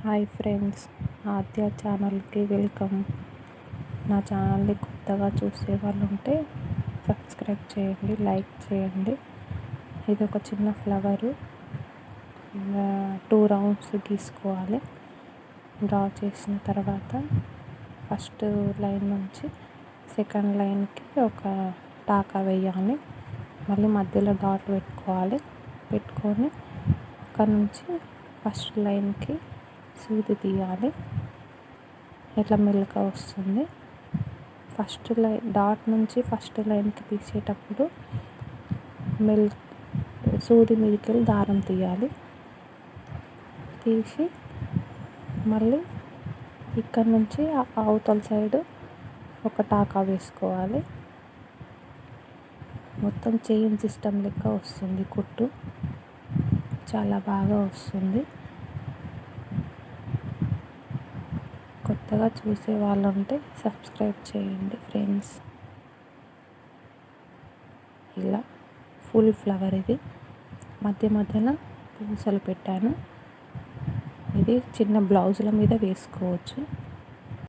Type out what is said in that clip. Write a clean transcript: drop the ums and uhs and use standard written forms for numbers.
Hi friends, ఆద్య ఛానల్కి welcome. నా ఛానల్ని కొత్తగా చూసే వాళ్ళు ఉంటే సబ్స్క్రైబ్ చేయండి, లైక్ చేయండి. ఇది ఒక చిన్న ఫ్లవరు 2 రౌండ్స్ గీసుకోవాలి. డ్రా చేసిన తర్వాత ఫస్ట్ లైన్ నుంచి సెకండ్ లైన్కి ఒక టాకా వేయాలి. మళ్ళీ మధ్యలో డాట్ పెట్టుకొని అక్కడ నుంచి ఫస్ట్ లైన్కి సూది తీయాలి. ఇట్లా మెల్లగా వస్తుంది. ఫస్ట్ లైన్ డాట్ నుంచి ఫస్ట్ లైన్కి తీసేటప్పుడు సూది మీదకి వెళ్ళి దారం తీయాలి. తీసి మళ్ళీ ఇక్కడ నుంచి అవతల సైడు ఒక టాకా వేసుకోవాలి. మొత్తం చైన్ సిస్టమ్ లెక్క వస్తుంది. కుట్టు చాలా బాగా వస్తుంది. కొత్తగా చూసే వాళ్ళు ఉంటే సబ్స్క్రైబ్ చేయండి ఫ్రెండ్స్. ఇలా ఫుల్ ఫ్లవర్ ఇది. మధ్యలో పూసలు పెట్టాను. ఇది చిన్న బ్లౌజుల మీద వేసుకోవచ్చు.